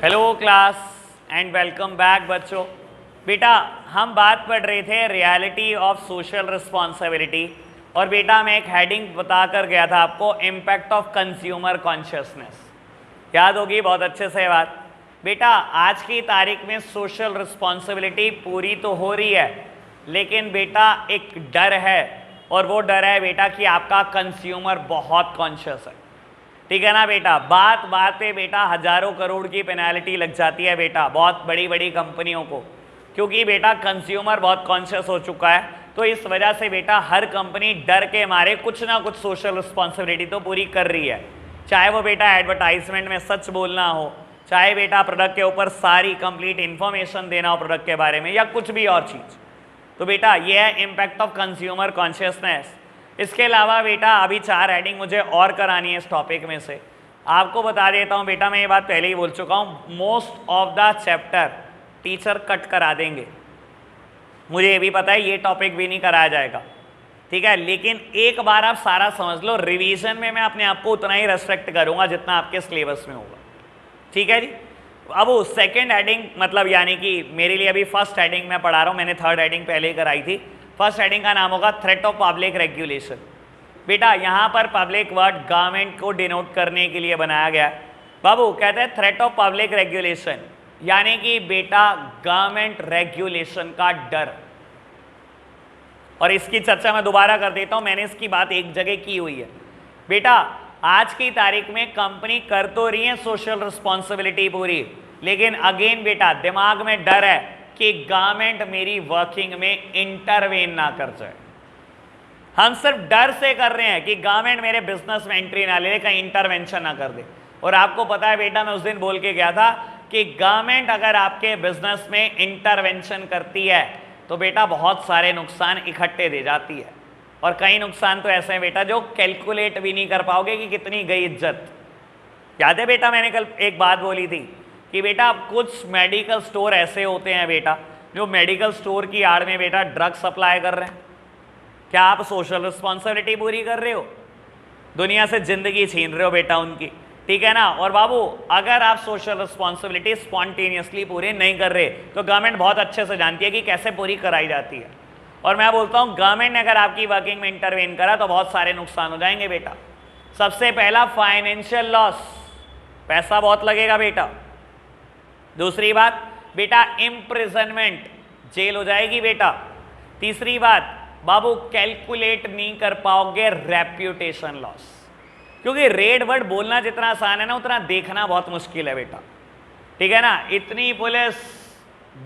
Hello class and welcome back बच्चों। बेटा हम बात पढ़ रहे थे रियलिटी ऑफ सोशल रिस्पॉन्सिबिलिटी और बेटा मैं एक हेडिंग बता कर गया था आपको, इम्पैक्ट ऑफ कंज्यूमर कॉन्शियसनेस। याद होगी बहुत अच्छे से बात। बेटा आज की तारीख में सोशल रिस्पॉन्सिबिलिटी पूरी तो हो रही है, लेकिन बेटा एक डर है और वो डर है बेटा कि आपका कंज्यूमर बहुत कॉन्शियस है। ठीक है ना बेटा, बात बात पे बेटा हजारों करोड़ की पेनल्टी लग जाती है बेटा बहुत बड़ी बड़ी कंपनियों को, क्योंकि बेटा कंज्यूमर बहुत कॉन्शियस हो चुका है। तो इस वजह से बेटा हर कंपनी डर के मारे कुछ ना कुछ सोशल रिस्पॉन्सिबिलिटी तो पूरी कर रही है, चाहे वो बेटा एडवर्टाइजमेंट में सच बोलना हो, चाहे बेटा प्रोडक्ट के ऊपर सारी कंप्लीट इंफॉर्मेशन देना हो प्रोडक्ट के बारे में, या कुछ भी और चीज़। तो बेटा ये है इम्पैक्ट ऑफ कंज्यूमर कॉन्शियसनेस। इसके अलावा बेटा अभी 4 हेडिंग मुझे और करानी है इस टॉपिक में से। आपको बता देता हूँ बेटा, मैं ये बात पहले ही बोल चुका हूँ, most of the chapter teacher cut करा देंगे। मुझे ये भी पता है ये टॉपिक भी नहीं कराया जाएगा, ठीक है, लेकिन एक बार आप सारा समझ लो। रिवीजन में मैं अपने आप को उतना ही रेस्ट्रिक्ट करूँगा जितना आपके सिलेबस में होगा, ठीक है जी। अब वो सेकेंड हेडिंग मतलब यानी कि मेरे लिए अभी फर्स्ट हेडिंग मैं पढ़ा रहा हूँ, मैंने थर्ड हेडिंग पहले ही कराई थी। फर्स्ट हेडिंग का नाम होगा थ्रेट ऑफ पब्लिक रेगुलेशन। बेटा यहाँ पर पब्लिक वर्ड गवर्नमेंट को डिनोट करने के लिए बनाया गया है। बाबू कहते हैं थ्रेट ऑफ पब्लिक रेगुलेशन, यानी कि बेटा गवर्नमेंट रेगुलेशन का डर। और इसकी चर्चा मैं दोबारा कर देता हूँ, मैंने इसकी बात एक जगह की हुई है। बेटा आज की तारीख में कंपनी कर तो रही है सोशल रिस्पॉन्सिबिलिटी पूरी, लेकिन अगेन बेटा दिमाग में डर है कि गवर्नमेंट मेरी वर्किंग में इंटरवेन ना कर जाए। हम सिर्फ डर से कर रहे हैं कि गवर्नमेंट मेरे बिजनेस में एंट्री ना ले, कहीं इंटरवेंशन ना कर दे। और आपको पता है बेटा, मैं उस दिन बोल के गया था कि गवर्नमेंट अगर आपके बिजनेस में इंटरवेंशन करती है तो बेटा बहुत सारे नुकसान इकट्ठे दे जाती है। और कई नुकसान तो ऐसे हैं बेटा जो कैलकुलेट भी नहीं कर पाओगे कि कितनी गई इज्जत। याद है बेटा मैंने कल एक बात बोली थी कि बेटा कुछ मेडिकल स्टोर ऐसे होते हैं बेटा जो मेडिकल स्टोर की आड़ में बेटा ड्रग सप्लाई कर रहे हैं। क्या आप सोशल रिस्पॉन्सिबिलिटी पूरी कर रहे हो? दुनिया से जिंदगी छीन रहे हो बेटा उनकी, ठीक है ना। और बाबू अगर आप सोशल रिस्पॉन्सिबिलिटी स्पॉन्टेनियसली पूरी नहीं कर रहे तो गवर्नमेंट बहुत अच्छे से जानती है कि कैसे पूरी कराई जाती है। और मैं बोलता हूँ गवर्नमेंट ने अगर आपकी वर्किंग में इंटरवेन करा तो बहुत सारे नुकसान हो जाएंगे बेटा। सबसे पहला फाइनेंशियल लॉस, पैसा बहुत लगेगा बेटा। दूसरी बात बेटा इम्प्रिजनमेंट, जेल हो जाएगी बेटा। तीसरी बात बाबू कैलकुलेट नहीं कर पाओगे रेप्यूटेशन लॉस, क्योंकि रेड वर्ड बोलना जितना आसान है ना उतना देखना बहुत मुश्किल है बेटा, ठीक है ना। इतनी पुलिस,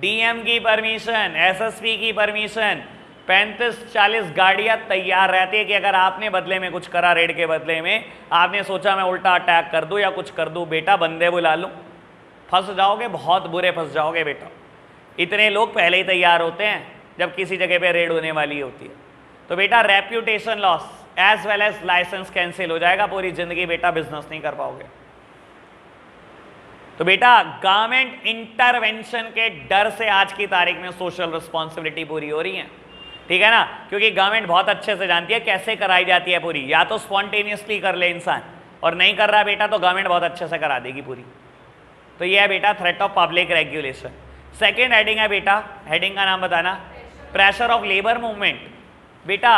डीएम की परमिशन, एसएसपी की परमिशन, 35-40 गाड़ियां तैयार रहती है कि अगर आपने बदले में कुछ करा, रेड के बदले में आपने सोचा मैं उल्टा अटैक कर दूं या कुछ कर दूं, बेटा बंदे बुला लूं, फंस जाओगे, बहुत बुरे फंस जाओगे बेटा। इतने लोग पहले ही तैयार होते हैं जब किसी जगह पे रेड होने वाली होती है। तो बेटा reputation loss as well as licence cancel हो जाएगा, पूरी जिंदगी बेटा बिजनेस नहीं कर पाओगे। तो बेटा गवर्नमेंट इंटरवेंशन के डर से आज की तारीख में सोशल रिस्पॉन्सिबिलिटी पूरी हो रही है, ठीक है ना, क्योंकि गवर्नमेंट बहुत अच्छे से जानती है कैसे कराई जाती है पूरी। या तो स्पॉन्टेनियसली कर ले इंसान, और नहीं कर रहा बेटा तो गवर्नमेंट बहुत अच्छे से करा देगी पूरी। तो ये है बेटा threat of public regulation. Second heading है बेटा, हेडिंग का नाम बताना, प्रेशर ऑफ लेबर मूवमेंट। बेटा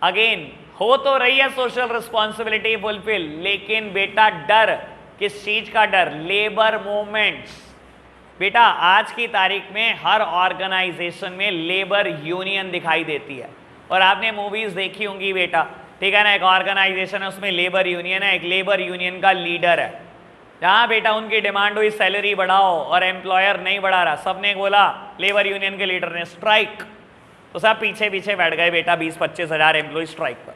अगेन हो तो रही है सोशल रिस्पॉन्सिबिलिटी फुलफिल, लेकिन बेटा डर, किस चीज का डर? Labour movements. बेटा आज की तारीख में हर ऑर्गेनाइजेशन में लेबर यूनियन दिखाई देती है, और आपने मूवीज देखी होंगी बेटा, ठीक है ना। एक ऑर्गेनाइजेशन है उसमें लेबर यूनियन है, एक लेबर यूनियन का लीडर है। जहाँ बेटा उनकी डिमांड हुई सैलरी बढ़ाओ और एम्प्लॉयर नहीं बढ़ा रहा, सबने बोला, लेबर यूनियन के लीडर ने स्ट्राइक, तो सब पीछे पीछे बैठ गए बेटा। 20-25 हज़ार एम्प्लॉय स्ट्राइक पर,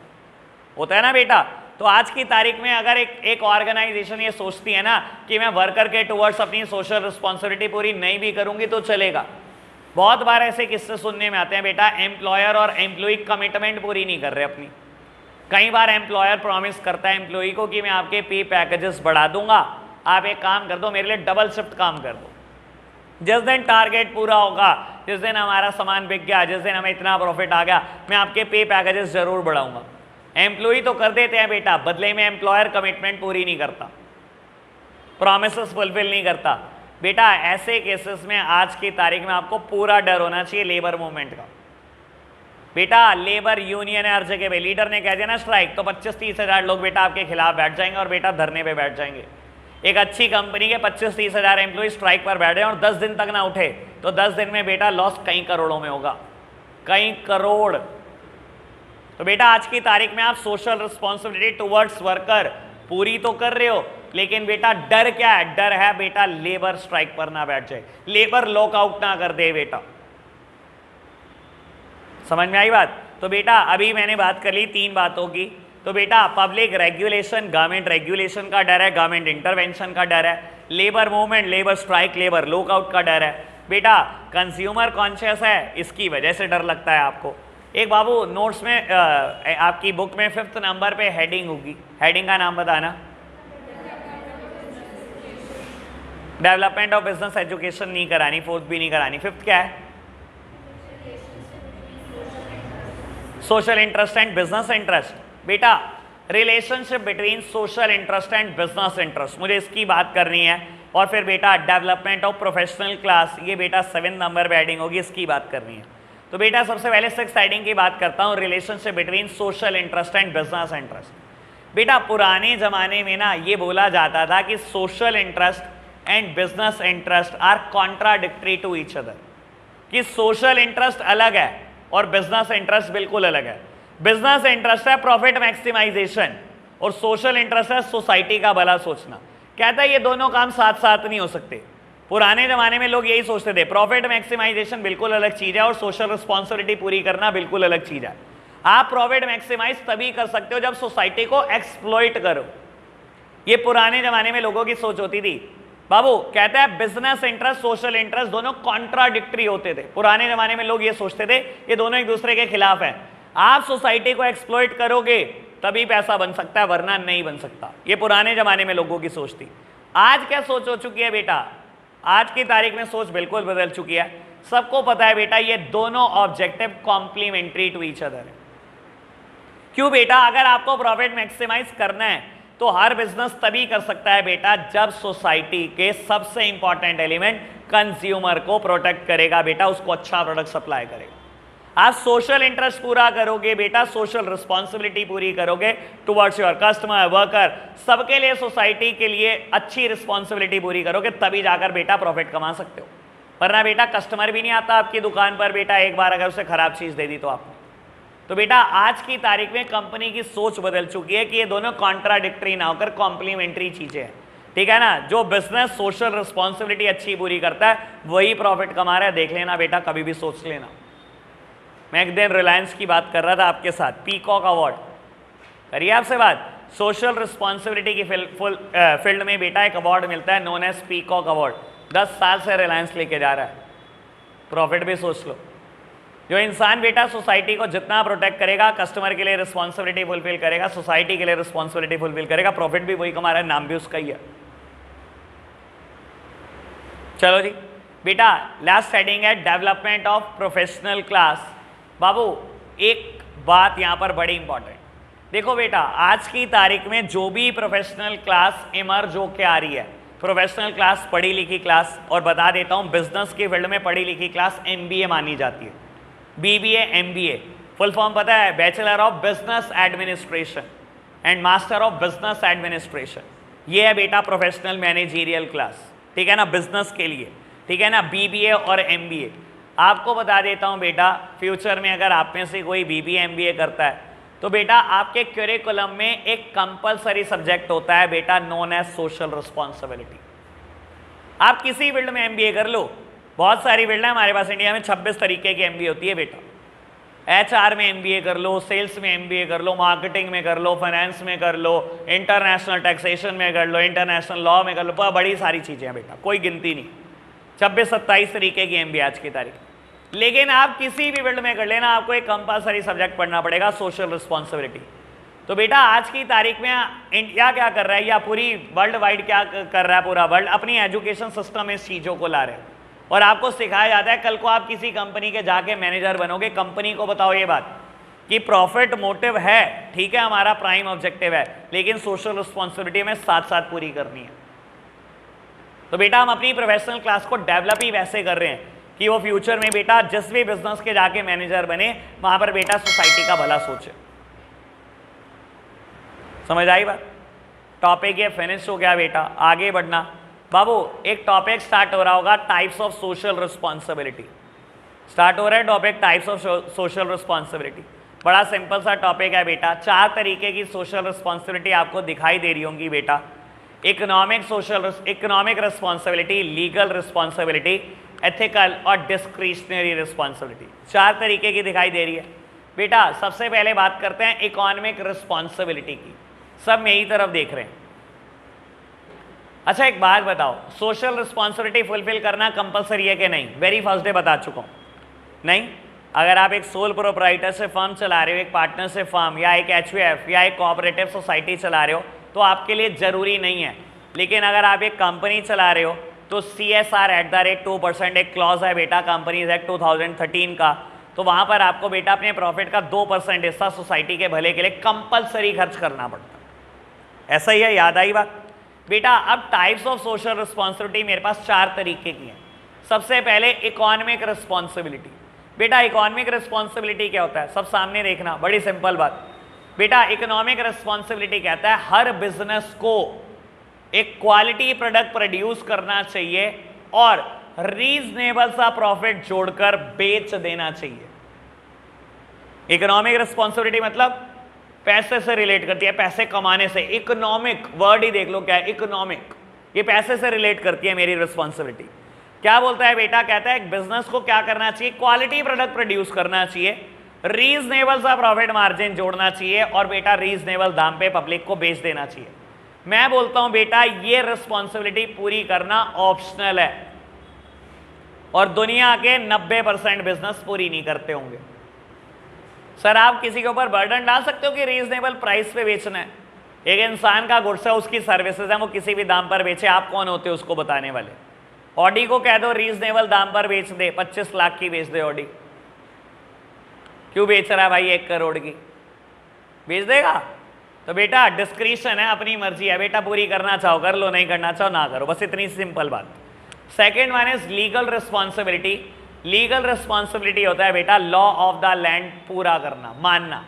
होता है ना बेटा। तो आज की तारीख में अगर एक ऑर्गेनाइजेशन ये सोचती है ना कि मैं वर्कर के टुवर्ड्स अपनी सोशल रिस्पॉन्सिबिलिटी पूरी नहीं भी करूंगी तो चलेगा। बहुत बार ऐसे किस्से सुनने में आते हैं बेटा, एम्प्लॉयर और एम्प्लॉय कमिटमेंट पूरी नहीं कर रहे अपनी। कई बार एम्प्लॉयर प्रॉमिस करता है एम्प्लॉय को कि मैं आपके पे पैकेजेस बढ़ा दूंगा, आप एक काम कर दो, मेरे लिए डबल शिफ्ट काम कर दो। जिस दिन टारगेट पूरा होगा, जिस दिन हमारा सामान बिक गया, जिस दिन हमें इतना प्रॉफिट आ गया, मैं आपके पे पैकेजेस जरूर बढ़ाऊंगा। एम्प्लॉय तो कर देते हैं बेटा, बदले में एम्प्लॉयर कमिटमेंट पूरी नहीं करता। प्रॉमिसेस फुलफिल नहीं करता। बेटा ऐसे केसेस में आज की तारीख में आपको पूरा डर होना चाहिए लेबर मूवमेंट का। बेटा लेबर यूनियन है हर जगह पे, लीडर ने कह दिया ना स्ट्राइक, तो 25-30 हज़ार लोग बेटा आपके खिलाफ बैठ जाएंगे और बेटा धरने पे बैठ जाएंगे। एक अच्छी कंपनी के 25-30 हज़ार एम्प्लॉय स्ट्राइक पर बैठे और 10 दिन तक ना उठे तो 10 दिन में बेटा लॉस कई करोड़ों में होगा, कई करोड़। तो बेटा आज की तारीख में आप सोशल रिस्पॉन्सिबिलिटी टुवर्ड्स वर्कर पूरी तो कर रहे हो, लेकिन बेटा डर क्या है? डर है बेटा लेबर स्ट्राइक पर ना बैठ जाए, लेबर लॉकआउट ना कर दे बेटा। समझ में आई बात? तो बेटा अभी मैंने बात कर ली 3 बातों की। तो बेटा पब्लिक रेगुलेशन, गवर्नमेंट रेगुलेशन का डर है, गवर्नमेंट इंटरवेंशन का डर है, labour movement, labour strike, labour lockout का डर है। बेटा कंज्यूमर कॉन्शियस है, इसकी वजह से डर लगता है आपको। एक बाबू नोट्स में आपकी बुक में 5th नंबर पे हेडिंग होगी, हेडिंग का नाम बताना। डेवलपमेंट ऑफ बिजनेस एजुकेशन नहीं करानी, 4th भी नहीं करानी। 5th क्या है? Social interest and business interest. बेटा relationship between social interest and business interest, मुझे इसकी बात करनी है। और फिर बेटा डेवलपमेंट ऑफ प्रोफेशनल क्लास, ये बेटा 7th नंबर पे हेडिंग होगी, इसकी बात करनी है। तो बेटा सबसे पहले 6th हेडिंग की बात करता हूँ, relationship between social interest and business interest. बेटा पुराने जमाने में ना ये बोला जाता था कि social interest and business interest are contradictory to each other, कि सोशल इंटरेस्ट अलग है और बिजनेस इंटरेस्ट बिल्कुल अलग है। बिजनेस इंटरेस्ट है प्रॉफिट मैक्सिमाइजेशन और सोशल इंटरेस्ट है सोसाइटी का भला सोचना। कहता है ये दोनों काम साथ साथ नहीं हो सकते। पुराने जमाने में लोग यही सोचते थे, प्रॉफिट मैक्सिमाइजेशन बिल्कुल अलग चीज है और सोशल रिस्पॉन्सिबिलिटी पूरी करना बिल्कुल अलग चीज है। आप प्रॉफिट मैक्सिमाइज तभी कर सकते हो जब सोसाइटी को एक्सप्लॉइट करो, ये पुराने जमाने में लोगों की सोच होती थी। बाबू कहता है बिजनेस इंटरेस्ट सोशल इंटरेस्ट दोनों कॉन्ट्राडिक्टरी होते थे। पुराने जमाने में लोग ये सोचते थे ये दोनों एक दूसरे के खिलाफ हैं। आप सोसाइटी को एक्सप्लॉइट करोगे तभी पैसा बन सकता है, वरना नहीं बन सकता। ये पुराने जमाने में लोगों की सोच थी। आज क्या सोच हो चुकी है बेटा? आज की तारीख में सोच बिल्कुल बदल चुकी है। सबको पता है बेटा ये दोनों objective complementary to each other है। क्यों बेटा? अगर आपको प्रॉफिट मैक्सिमाइज करना है तो हर बिजनेस तभी कर सकता है बेटा जब सोसाइटी के सबसे इंपॉर्टेंट एलिमेंट कंज्यूमर को प्रोटेक्ट करेगा बेटा, उसको अच्छा प्रोडक्ट सप्लाई करेगा। आप सोशल इंटरेस्ट पूरा करोगे बेटा, सोशल रिस्पॉन्सिबिलिटी पूरी करोगे टुवर्ड्स योर कस्टमर, वर्कर, सबके लिए, सोसाइटी के लिए अच्छी रिस्पॉन्सिबिलिटी पूरी करोगे, तभी जाकर बेटा प्रॉफिट कमा सकते हो। वरना बेटा कस्टमर भी नहीं आता आपकी दुकान पर बेटा एक बार अगर उसे खराब चीज दे दी तो आपने। तो बेटा आज की तारीख में कंपनी की सोच बदल चुकी है कि ये दोनों कॉन्ट्राडिक्टरी ना होकर कॉम्प्लीमेंट्री चीजें हैं, ठीक है ना। जो बिजनेस सोशल रिस्पॉन्सिबिलिटी अच्छी पूरी करता है वही प्रॉफिट कमा रहा है, देख लेना बेटा, कभी भी सोच लेना। मैं एक दिन रिलायंस की बात कर रहा था आपके साथ, पीकॉक अवार्ड करिए आपसे बात। सोशल रिस्पॉन्सिबिलिटी की फील्ड में बेटा एक अवार्ड मिलता है नोन एज पीकॉक अवार्ड। 10 साल से रिलायंस लेके जा रहा है। प्रॉफिट भी सोच लो। जो इंसान बेटा सोसाइटी को जितना प्रोटेक्ट करेगा, कस्टमर के लिए रिस्पॉन्सिबिलिटी फुलफिल करेगा, सोसाइटी के लिए रिस्पॉन्सिबिलिटी फुलफिल करेगा, प्रॉफिट भी वही कमा रहा है, नाम भी उसका ही है। चलो जी बेटा लास्ट हेडिंग है डेवलपमेंट ऑफ प्रोफेशनल क्लास। बाबू एक बात यहां पर बड़ी इंपॉर्टेंट, देखो बेटा आज की तारीख में जो भी प्रोफेशनल क्लास इमर्ज होके आ रही है, प्रोफेशनल क्लास पढ़ी लिखी क्लास, और बता देता हूं बिजनेस की फील्ड में पढ़ी लिखी क्लास MBA मानी जाती है। BBA MBA फुल फॉर्म पता है? Bachelor of business administration and master of business administration. ये है बेटा प्रोफेशनल मैनेजरियल क्लास, ठीक है ना, बिजनेस के लिए, ठीक है ना। BBA और MBA आपको बता देता हूं बेटा, फ्यूचर में अगर आप में से कोई BBA MBA करता है तो बेटा आपके करिकुलम में एक कंपलसरी सब्जेक्ट होता है बेटा नोन एज सोशल रिस्पॉन्सिबिलिटी। आप किसी फील्ड में MBA कर लो, बहुत सारी फील्ड है हमारे पास इंडिया में, 26 तरीके की MBA होती है बेटा। HR में MBA कर लो, सेल्स में MBA कर लो, मार्केटिंग में कर लो, फाइनेंस में कर लो, इंटरनेशनल टैक्सेशन में कर लो, इंटरनेशनल लॉ में कर लो, बड़ी सारी चीज़ें हैं बेटा, कोई गिनती नहीं। 26-27 तरीके की MBA आज की तारीख। लेकिन आप किसी भी फील्ड में कर लेना, आपको एक कंपलसरी सब्जेक्ट पढ़ना पड़ेगा सोशल रिस्पॉन्सिबिलिटी। तो बेटा आज की तारीख में इंडिया क्या कर रहा है या पूरी वर्ल्ड वाइड क्या कर रहा है, पूरा वर्ल्ड अपनी एजुकेशन सिस्टम इस चीज़ों को ला रहे हैं और आपको सिखाया जाता है। कल को आप किसी कंपनी के जाके मैनेजर बनोगे, कंपनी को बताओ ये बात कि प्रॉफिट मोटिव है, ठीक है, हमारा प्राइम ऑब्जेक्टिव है, लेकिन सोशल रिस्पॉन्सिबिलिटी में साथ साथ पूरी करनी है। तो बेटा हम अपनी प्रोफेशनल क्लास को डेवलप ही वैसे कर रहे हैं कि वो फ्यूचर में बेटा जिस भी बिजनेस के जाके मैनेजर बने वहां पर बेटा सोसाइटी का भला सोचे। समझ आई बात? टॉपिक ये फिनिश हो गया बेटा, आगे बढ़ना। बाबू एक टॉपिक स्टार्ट हो रहा होगा, types of social responsibility. Start हो रहा है topic types of social responsibility. बड़ा सिंपल सा टॉपिक है बेटा। 4 तरीके की सोशल रिस्पॉन्सिबिलिटी आपको दिखाई दे रही होंगी बेटा। Economic responsibility, legal responsibility, ethical और डिस्क्रिशनरी रिस्पॉन्सिबिलिटी। 4 तरीके की दिखाई दे रही है बेटा। सबसे पहले बात करते हैं इकोनॉमिक रिस्पॉन्सिबिलिटी की। सब मेरी तरफ देख रहे हैं। अच्छा एक बात बताओ, सोशल रिस्पॉन्सिबिलिटी फुलफिल करना कंपलसरी है कि नहीं? वेरी फर्स्ट डे बता चुका हूं, नहीं। अगर आप एक सोल प्रोप्राइटर से फर्म चला रहे हो, एक पार्टनरशिप फर्म या एक एचयूएफ या एक कोऑपरेटिव सोसाइटी चला रहे हो, तो आपके लिए ज़रूरी नहीं है। लेकिन अगर आप एक कंपनी चला रहे हो तो CSR @2% एक क्लॉज है बेटा कंपनीज एक्ट 2013 का। तो वहाँ पर आपको बेटा अपने प्रॉफिट का 2% हिस्सा सोसाइटी के भले के लिए कंपलसरी खर्च करना पड़ता है। ऐसा ही है, याद आई बात बेटा? अब टाइप्स ऑफ सोशल रिस्पॉन्सिबिलिटी मेरे पास 4 तरीके की हैं। सबसे पहले इकोनॉमिक रिस्पॉन्सिबिलिटी। बेटा इकोनॉमिक रिस्पॉन्सिबिलिटी क्या होता है? सब सामने देखना, बड़ी सिंपल बात बेटा। इकोनॉमिक रिस्पॉन्सिबिलिटी कहता है हर बिजनेस को एक क्वालिटी प्रोडक्ट प्रोड्यूस करना चाहिए और रीजनेबल सा प्रॉफिट जोड़कर बेच देना चाहिए। इकोनॉमिक रिस्पॉन्सिबिलिटी मतलब पैसे से रिलेट करती है, पैसे कमाने से। इकोनॉमिक वर्ड ही देख लो क्या है, इकोनॉमिक, ये पैसे से रिलेट करती है मेरी रिस्पॉन्सिबिलिटी। क्या बोलता है बेटा? कहता है एक बिजनेस को क्या करना चाहिए? क्वालिटी प्रोडक्ट प्रोड्यूस करना चाहिए, रीजनेबल सा प्रॉफिट मार्जिन जोड़ना चाहिए और बेटा रीजनेबल दाम पे पब्लिक को बेच देना चाहिए। मैं बोलता हूं बेटा ये रिस्पॉन्सिबिलिटी पूरी करना ऑप्शनल है और दुनिया के 90% बिजनेस पूरी नहीं करते होंगे। सर आप किसी के ऊपर बर्डन डाल सकते हो कि रीजनेबल प्राइस पे बेचना है? एक इंसान का गुड्स है, उसकी सर्विसेज है, वो किसी भी दाम पर बेचे, आप कौन होते हो उसको बताने वाले? ऑडी को कह दो रीजनेबल दाम पर बेच दे, 25 लाख की बेच दे ऑडी, क्यों बेच रहा है भाई? 1 करोड़ की बेच देगा? तो बेटा डिस्क्रिशन है, अपनी मर्जी है बेटा, पूरी करना चाहो कर लो, नहीं करना चाहो ना करो, बस इतनी सिंपल बात। Second one is legal responsibility. Legal responsibility होता है बेटा लॉ ऑफ द लैंड पूरा करना, मानना।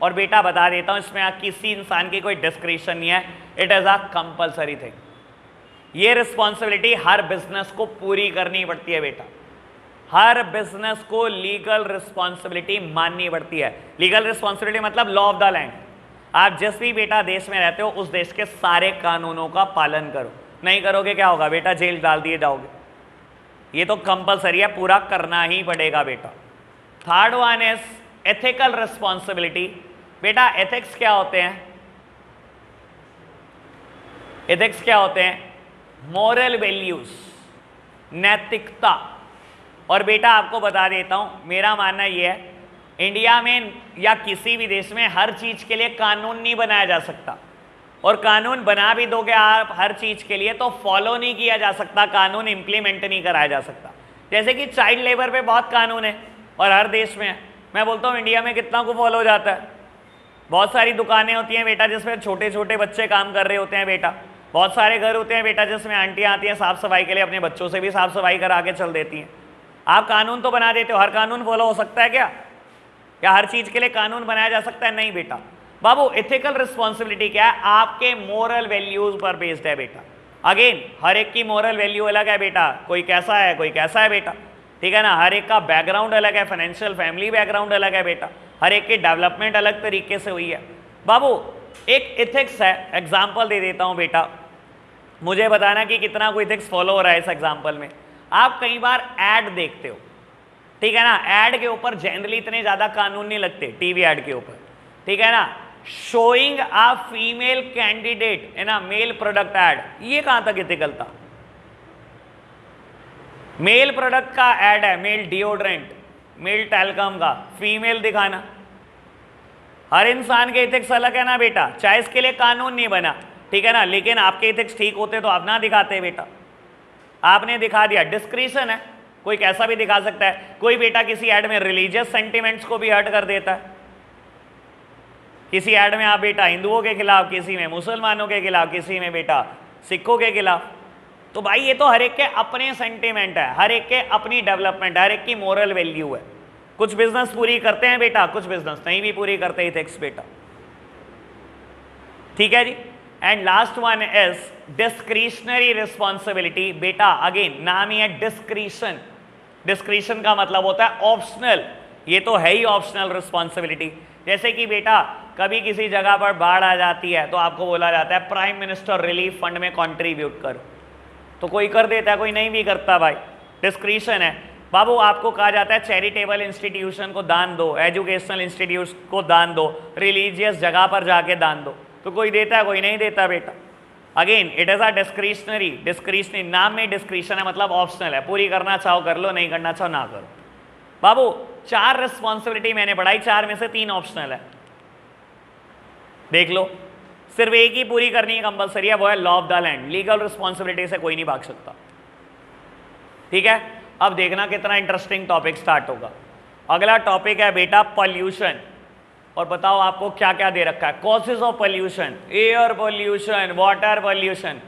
और बेटा बता देता हूं इसमें किसी इंसान की कोई डिस्क्रिशन नहीं है, it is a compulsory thing. ये रिस्पॉन्सिबिलिटी हर बिजनेस को पूरी करनी पड़ती है बेटा। हर बिजनेस को लीगल रिस्पॉन्सिबिलिटी माननी पड़ती है। लीगल रिस्पॉन्सिबिलिटी मतलब लॉ ऑफ द लैंड। आप जिस भी बेटा देश में रहते हो उस देश के सारे कानूनों का पालन करो, नहीं करोगे क्या होगा बेटा? जेल डाल दिए जाओगे। ये तो कंपलसरी है, पूरा करना ही पड़ेगा बेटा। Third one is ethical responsibility. बेटा एथिक्स क्या होते हैं? एथिक्स क्या होते हैं? मॉरल वैल्यूज, नैतिकता। और बेटा आपको बता देता हूं, मेरा मानना यह है इंडिया में या किसी भी देश में हर चीज के लिए कानून नहीं बनाया जा सकता, और कानून बना भी दोगे आप हर चीज के लिए तो फॉलो नहीं किया जा सकता, कानून इंप्लीमेंट नहीं कराया जा सकता। जैसे कि चाइल्ड लेबर पे बहुत कानून है और हर देश में है, मैं बोलता हूँ इंडिया में कितना को फॉलो हो जाता है? बहुत सारी दुकानें होती हैं बेटा जिसमें छोटे छोटे बच्चे काम कर रहे होते हैं बेटा। बहुत सारे घर होते हैं बेटा जिसमें आंटियां आती हैं साफ सफाई के लिए, अपने बच्चों से भी साफ सफाई करा के चल देती हैं। आप कानून तो बना देते हो, हर कानून फॉलो हो सकता है क्या? क्या हर चीज के लिए कानून बनाया जा सकता है? नहीं बेटा। बाबू एथिकल रिस्पॉन्सिबिलिटी क्या है? आपके मोरल वैल्यूज पर बेस्ड है बेटा। अगेन हर एक की मोरल वैल्यू अलग है बेटा, कोई कैसा है कोई कैसा है बेटा, ठीक है ना। हर एक का बैकग्राउंड अलग है, फाइनेंशियल फैमिली बैकग्राउंड अलग है बेटा, हर एक की डेवलपमेंट अलग तरीके से हुई है। बाबू एक एथिक्स है, एग्जाम्पल दे देता हूँ बेटा, मुझे बताना कि कितना कोई एथिक्स फॉलो हो रहा है इस एग्जाम्पल में। आप कई बार ऐड देखते हो, ठीक है ना, ऐड के ऊपर जनरली इतने ज्यादा कानून नहीं लगते, टीवी ऐड के ऊपर, ठीक है ना। Showing a female candidate in a male product ad, ये कहां तक एथिकल था? मेल प्रोडक्ट का ऐड है, मेल डिओड्रेंट, मेल टेलकम का, फीमेल दिखाना। हर इंसान के एथिक्स अलग है ना बेटा, चाहे इसके लिए कानून नहीं बना, ठीक है ना, लेकिन आपके एथिक्स ठीक होते तो आप ना दिखाते बेटा, आपने दिखा दिया। डिस्क्रिशन है, कोई कैसा भी दिखा सकता है। कोई बेटा किसी ऐड में रिलीजियस सेंटिमेंट्स को भी हर्ट कर देता है, किसी ऐड में आप बेटा हिंदुओं के खिलाफ, किसी में मुसलमानों के खिलाफ, किसी में बेटा सिखों के खिलाफ, तो भाई ये तो हर एक के अपने सेंटिमेंट है, हर एक के अपनी डेवलपमेंट, हर एक की मोरल वैल्यू है। कुछ बिजनेस पूरी करते हैं बेटा, कुछ बिजनेस नहीं भी पूरी करते इथिक्स बेटा, ठीक है जी। And last one is discretionary responsibility. बेटा अगेन नाम ही है डिस्क्रिशन, डिस्क्रिशन का मतलब होता है ऑप्शनल, ये तो है ही ऑप्शनल रिस्पॉन्सिबिलिटी। जैसे कि बेटा कभी किसी जगह पर बाढ़ आ जाती है तो आपको बोला जाता है प्राइम मिनिस्टर रिलीफ फंड में कंट्रीब्यूट करो, तो कोई कर देता है, कोई नहीं भी करता भाई, डिस्क्रिशन है। बाबू आपको कहा जाता है चैरिटेबल इंस्टीट्यूशन को दान दो, एजुकेशनल इंस्टीट्यूट को दान दो, रिलीजियस जगह पर जाके दान दो, तो कोई देता है कोई नहीं देता बेटा। Again it is a discretionary, discretionary नाम में डिस्क्रिशन है मतलब ऑप्शनल है, पूरी करना चाहो कर लो, नहीं करना चाहो ना करो। बाबू 4 रिस्पॉन्सिबिलिटी मैंने पढ़ाई, 4 में से 3 ऑप्शनल है, देख लो। सिर्फ एक ही पूरी करनी है कंपलसरी है, वो है law of the land, legal responsibility से कोई नहीं भाग सकता, ठीक है। अब देखना कितना इंटरेस्टिंग टॉपिक स्टार्ट होगा। अगला टॉपिक है बेटा पॉल्यूशन, और बताओ आपको क्या क्या दे रखा है, causes of pollution, air pollution, water pollution.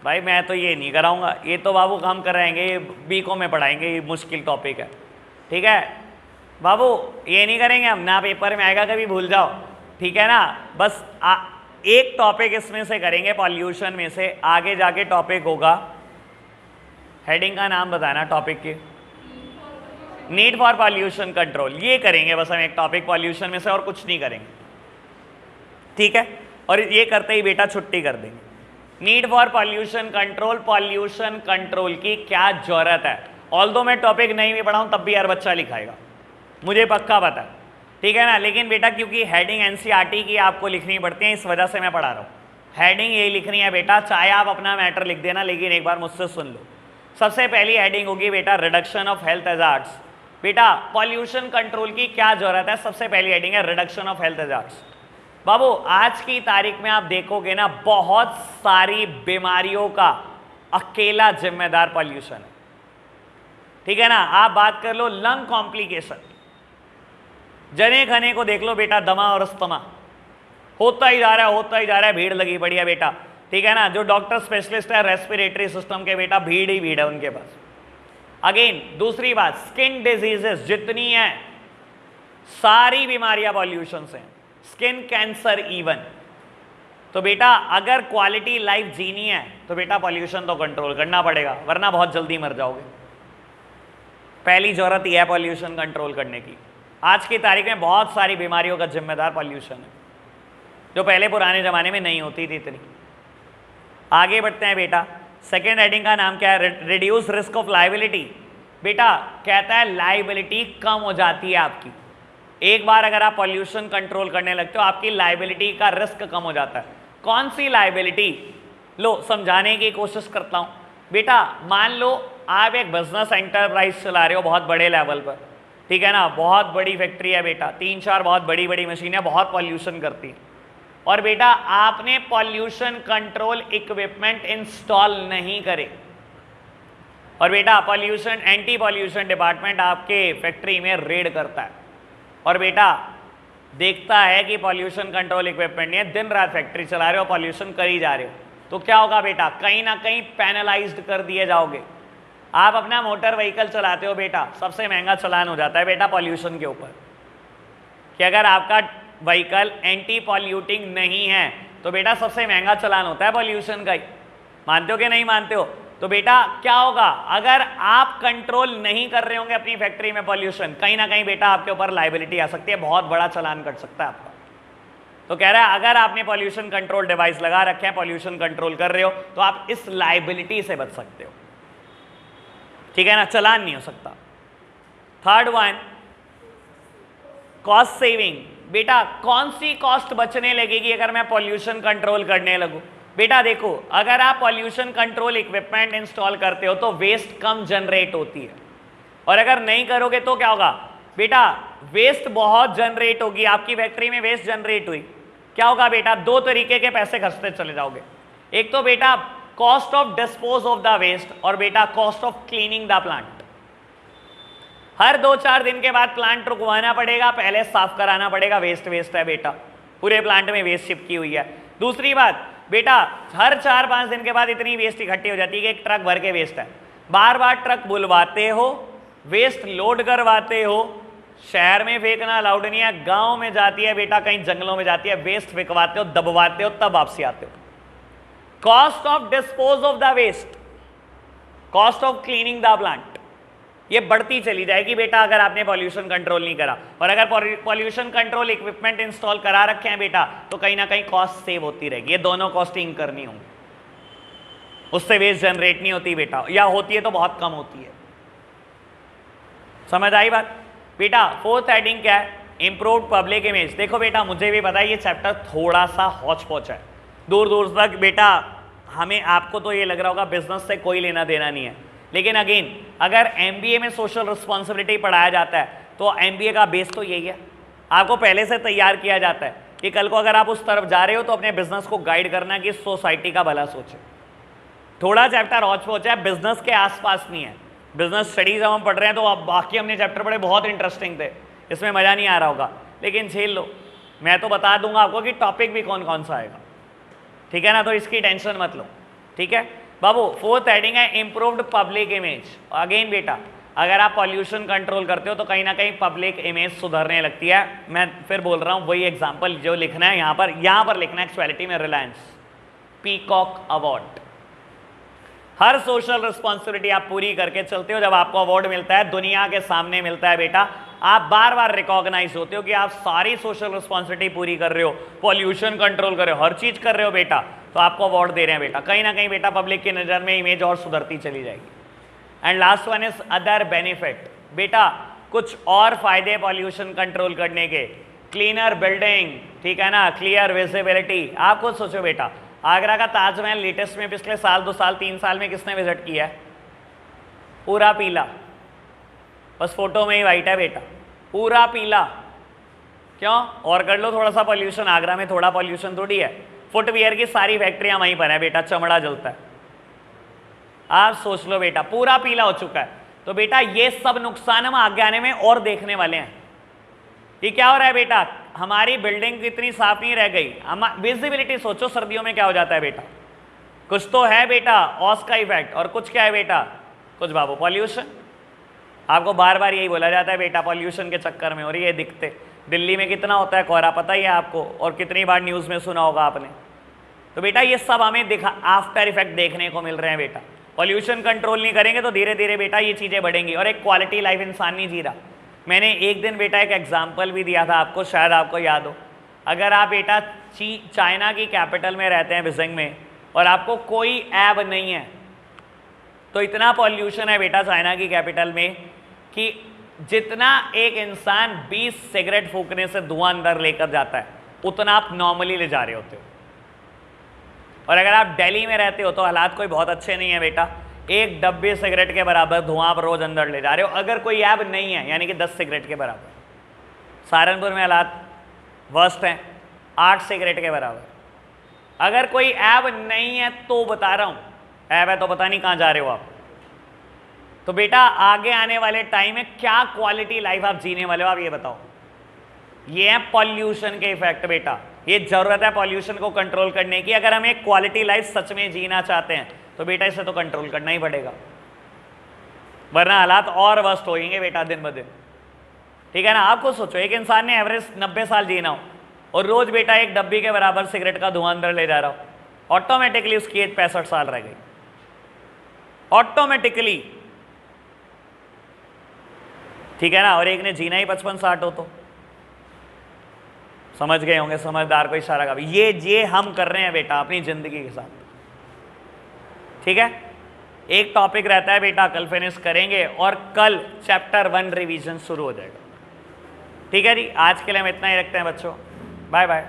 भाई मैं तो ये नहीं कराऊंगा, ये तो बाबू हम कराएंगे, ये बीको में पढ़ाएंगे, ये मुश्किल टॉपिक है, ठीक है बाबू, ये नहीं करेंगे हम, ना पेपर में आएगा कभी भूल जाओ, ठीक है ना। बस एक टॉपिक इसमें से करेंगे पॉल्यूशन में से, आगे जाके टॉपिक होगा, हेडिंग का नाम बताना टॉपिक के, नीड फॉर पॉल्यूशन कंट्रोल, ये करेंगे बस हम एक टॉपिक पॉल्यूशन में से, और कुछ नहीं करेंगे, ठीक है। और ये करते ही बेटा छुट्टी कर देंगे। Need for pollution control, pollution control की क्या जरूरत है। ऑल्दो मैं टॉपिक नहीं भी पढ़ाऊं तब भी हर बच्चा लिखाएगा, मुझे पक्का पता है, ठीक है ना। लेकिन बेटा क्योंकि हेडिंग एनसीईआरटी की आपको लिखनी पड़ती है, इस वजह से मैं पढ़ा रहा हूँ। हेडिंग यही लिखनी है बेटा, चाहे आप अपना मैटर लिख देना, लेकिन एक बार मुझसे सुन लो। सबसे पहली हेडिंग होगी बेटा रिडक्शन ऑफ हेल्थ हैजार्ड्स। बेटा पॉल्यूशन कंट्रोल की क्या जरूरत है, सबसे पहली हेडिंग है रिडक्शन ऑफ हेल्थ हैजार्ड्स। बाबू आज की तारीख में आप देखोगे ना, बहुत सारी बीमारियों का अकेला जिम्मेदार पॉल्यूशन है, ठीक है ना। आप बात कर लो लंग कॉम्प्लिकेशन, जने खने को देख लो बेटा, दमा और अस्थमा होता ही जा रहा है, होता ही जा रहा है, भीड़ लगी पड़ी है बेटा, ठीक है ना। जो डॉक्टर स्पेशलिस्ट है रेस्पिरेटरी सिस्टम के बेटा, भीड़ ही भीड़ है उनके पास। अगेन दूसरी बात, स्किन डिजीजेस जितनी है सारी बीमारियां पॉल्यूशन से, स्किन कैंसर इवन। तो बेटा अगर क्वालिटी लाइफ जीनी है तो बेटा पॉल्यूशन तो कंट्रोल करना पड़ेगा, वरना बहुत जल्दी मर जाओगे। पहली जरूरत यह है पॉल्यूशन कंट्रोल करने की। आज की तारीख में बहुत सारी बीमारियों का जिम्मेदार पॉल्यूशन है, जो पहले पुराने जमाने में नहीं होती थी इतनी। आगे बढ़ते हैं बेटा, सेकेंड हेडिंग का नाम क्या है, रिड्यूस रिस्क ऑफ लाइबिलिटी। बेटा कहता है लाइबिलिटी कम हो जाती है आपकी, एक बार अगर आप पॉल्यूशन कंट्रोल करने लगते हो आपकी लाइबिलिटी का रिस्क कम हो जाता है। कौन सी लाइबिलिटी, लो समझाने की कोशिश करता हूं बेटा। मान लो आप एक बिजनेस एंटरप्राइज चला रहे हो बहुत बड़े लेवल पर, ठीक है ना, बहुत बड़ी फैक्ट्री है बेटा, 3-4 बहुत बड़ी बड़ी मशीनें बहुत पॉल्यूशन करती है, और बेटा आपने पॉल्यूशन कंट्रोल इक्विपमेंट इंस्टॉल नहीं करे, और बेटा पॉल्यूशन एंटी पॉल्यूशन डिपार्टमेंट आपके फैक्ट्री में रेड करता है, और बेटा देखता है कि पॉल्यूशन कंट्रोल इक्विपमेंट नहीं है, दिन रात फैक्ट्री चला रहे हो, पॉल्यूशन कर ही जा रहे हो, तो क्या होगा बेटा, कहीं ना कहीं पेनलाइज्ड कर दिए जाओगे। आप अपना मोटर व्हीकल चलाते हो बेटा, सबसे महंगा चालान हो जाता है बेटा पॉल्यूशन के ऊपर, कि अगर आपका व्हीकल एंटी पॉल्यूटिंग नहीं है तो बेटा सबसे महंगा चालान होता है पॉल्यूशन का ही। मानते हो कि नहीं मानते हो? तो बेटा क्या होगा, अगर आप कंट्रोल नहीं कर रहे होंगे अपनी फैक्ट्री में पॉल्यूशन, कहीं ना कहीं बेटा आपके ऊपर लाइबिलिटी आ सकती है, बहुत बड़ा चालान कट सकता है आपका। तो कह रहा है अगर आपने पॉल्यूशन कंट्रोल डिवाइस लगा रखे हैं, पॉल्यूशन कंट्रोल कर रहे हो, तो आप इस लाइबिलिटी से बच सकते हो, ठीक है ना, चालान नहीं हो सकता। Third one, cost saving. बेटा कौन सी कॉस्ट बचने लगेगी अगर मैं पॉल्यूशन कंट्रोल करने लगूं? बेटा देखो, अगर आप पॉल्यूशन कंट्रोल इक्विपमेंट इंस्टॉल करते हो तो वेस्ट कम जनरेट होती है, और अगर नहीं करोगे तो क्या होगा बेटा, वेस्ट बहुत जनरेट होगी। आपकी फैक्ट्री में वेस्ट जनरेट हुई, क्या होगा बेटा, दो तरीके के पैसे खर्चते चले जाओगे। एक तो बेटा cost of dispose of the waste, और बेटा cost of cleaning the plant. हर 2-4 दिन के बाद प्लांट रुकवाना पड़ेगा, पहले साफ कराना पड़ेगा, वेस्ट वेस्ट है बेटा, पूरे प्लांट में वेस्ट चिपकी हुई है। दूसरी बात, बेटा हर 4-5 दिन के बाद इतनी वेस्ट इकट्ठी हो जाती है कि एक ट्रक भर के वेस्ट है। बार बार ट्रक बुलवाते हो, वेस्ट लोड करवाते हो, शहर में फेंकना अलाउड नहीं है, गांव में जाती है बेटा, कहीं जंगलों में जाती है, वेस्ट फेंकवाते हो, दबवाते हो, तब वापसी आते हो। Cost of dispose of the waste, cost of cleaning the plant, ये बढ़ती चली जाएगी बेटा अगर आपने पॉल्यूशन कंट्रोल नहीं करा। और अगर पॉल्यूशन कंट्रोल इक्विपमेंट इंस्टॉल करा रखे हैं बेटा तो कहीं ना कहीं कॉस्ट सेव होती रहेगी। ये दोनों कॉस्टिंग करनी होंगी, उससे वेस्ट जनरेट नहीं होती बेटा, या होती है तो बहुत कम होती है। समझ आई बात बेटा? फोर्थ हेडिंग क्या है? Improved public image. देखो बेटा मुझे भी पता है ये चैप्टर थोड़ा सा हौच पौच है, दूर दूर तक बेटा हमें, आपको तो ये लग रहा होगा बिजनेस से कोई लेना देना नहीं है, लेकिन अगेन अगर एमबीए में सोशल रिस्पॉन्सिबिलिटी पढ़ाया जाता है तो एमबीए का बेस तो यही है, आपको पहले से तैयार किया जाता है कि कल को अगर आप उस तरफ जा रहे हो तो अपने बिजनेस को गाइड करना कि सोसाइटी का भला सोचे। थोड़ा चैप्टर हौच पौच है, बिजनेस के आसपास नहीं है। बिजनेस स्टडीज जब हम पढ़ रहे हैं तो अब बाकी हमने चैप्टर पढ़े बहुत इंटरेस्टिंग थे, इसमें मज़ा नहीं आ रहा होगा, लेकिन झेल लो, मैं तो बता दूंगा आपको कि टॉपिक भी कौन कौन सा आएगा, ठीक है ना, तो इसकी टेंशन मत लो, ठीक है बाबू। फोर्थ हेडिंग है इंप्रूव्ड पब्लिक इमेज। अगेन बेटा अगर आप पॉल्यूशन कंट्रोल करते हो तो कहीं ना कहीं पब्लिक इमेज सुधरने लगती है। मैं फिर बोल रहा हूँ वही एग्जांपल जो लिखना है यहाँ पर लिखना है एक्चुअलिटी में, रिलायंस पीकॉक अवार्ड। हर सोशल रिस्पॉन्सिबिलिटी आप पूरी करके चलते हो, जब आपको अवार्ड मिलता है दुनिया के सामने मिलता है बेटा, आप बार बार रिकॉग्नाइज होते हो कि आप सारी सोशल रिस्पॉन्सिबिलिटी पूरी कर रहे हो, पॉल्यूशन कंट्रोल कर रहे हो, हर चीज कर रहे हो बेटा, तो आपको अवार्ड दे रहे हैं बेटा। कहीं ना कहीं बेटा पब्लिक की नज़र में इमेज और सुधरती चली जाएगी। And last one is other benefit. बेटा कुछ और फायदे पॉल्यूशन कंट्रोल करने के, क्लीनर बिल्डिंग, ठीक है ना, क्लियर विजिबिलिटी। आप खुद सोचो बेटा, आगरा का ताजमहल लेटेस्ट में पिछले साल 2 साल 3 साल में किसने विजिट किया है? पूरा पीला, बस फोटो में ही वाइट है बेटा, पूरा पीला। क्यों? और कर लो थोड़ा सा पॉल्यूशन, आगरा में थोड़ा पॉल्यूशन थोड़ी है, फुटवियर की सारी फैक्ट्रियां वहीं पर है बेटा, चमड़ा जलता है। आप सोच लो बेटा, पूरा पीला हो चुका है। तो बेटा ये सब नुकसान हम आगे आने में और देखने वाले हैं। ये क्या हो रहा है बेटा, हमारी बिल्डिंग इतनी साफ नहीं रह गई, हम विजिबिलिटी सोचो सर्दियों में क्या हो जाता है बेटा, कुछ तो है बेटा ऑस का इफेक्ट, और कुछ क्या है बेटा, कुछ बाबू पॉल्यूशन। आपको बार बार यही बोला जाता है बेटा पॉल्यूशन के चक्कर में, और ये दिखते दिल्ली में कितना होता है कोहरा, पता ही है आपको, और कितनी बार न्यूज़ में सुना होगा आपने। तो बेटा ये सब हमें आफ्टर इफेक्ट देखने को मिल रहे हैं बेटा। पॉल्यूशन कंट्रोल नहीं करेंगे तो धीरे धीरे बेटा ये चीज़ें बढ़ेंगी, और एक क्वालिटी लाइफ इंसान नहीं जी रहा। मैंने एक दिन बेटा एक एग्जाम्पल भी दिया था आपको, शायद आपको याद हो। अगर आप बेटा चाइना की कैपिटल में रहते हैं बीजिंग में, और आपको कोई ऐब नहीं है, तो इतना पॉल्यूशन है बेटा चाइना की कैपिटल में कि जितना एक इंसान 20 सिगरेट फूकने से धुआं अंदर लेकर जाता है उतना आप नॉर्मली ले जा रहे होते हो। और अगर आप दिल्ली में रहते हो तो हालात कोई बहुत अच्छे नहीं है बेटा, 1 डब्बे सिगरेट के बराबर धुआं आप रोज अंदर ले जा रहे हो, अगर कोई ऐब नहीं है, यानी कि 10 सिगरेट के बराबर। सहारनपुर में हालात वर्स्ट हैं, 8 सिगरेट के बराबर। अगर कोई ऐब नहीं है तो बता रहा हूं, ऐब है तो पता नहीं कहां जा रहे हो आप। तो बेटा आगे आने वाले टाइम में क्या क्वालिटी लाइफ आप जीने वाले हो, आप ये बताओ। ये है पॉल्यूशन के इफेक्ट बेटा, ये जरूरत है पॉल्यूशन को कंट्रोल करने की। अगर हम एक क्वालिटी लाइफ सच में जीना चाहते हैं तो बेटा इसे तो कंट्रोल करना ही पड़ेगा, वरना हालात और वर्स्ट होंगे बेटा दिन ब दिन, ठीक है ना। आपको सोचो एक इंसान ने एवरेज 90 साल जीना हो और रोज बेटा 1 डब्बी के बराबर सिगरेट का धुआं अंदर ले जा रहा हो, ऑटोमेटिकली उसकी एज 65 साल रह गई, ऑटोमेटिकली, ठीक है ना। और एक ने जीना ही 55-60 हो तो समझ गए होंगे, समझदार को इशारा का भी, ये हम कर रहे हैं बेटा अपनी जिंदगी के साथ, ठीक है। एक टॉपिक रहता है बेटा, कल फिनिश करेंगे और कल चैप्टर 1 रिवीजन शुरू हो जाएगा, ठीक है जी। आज के लिए हम इतना ही रखते हैं बच्चों, बाय बाय।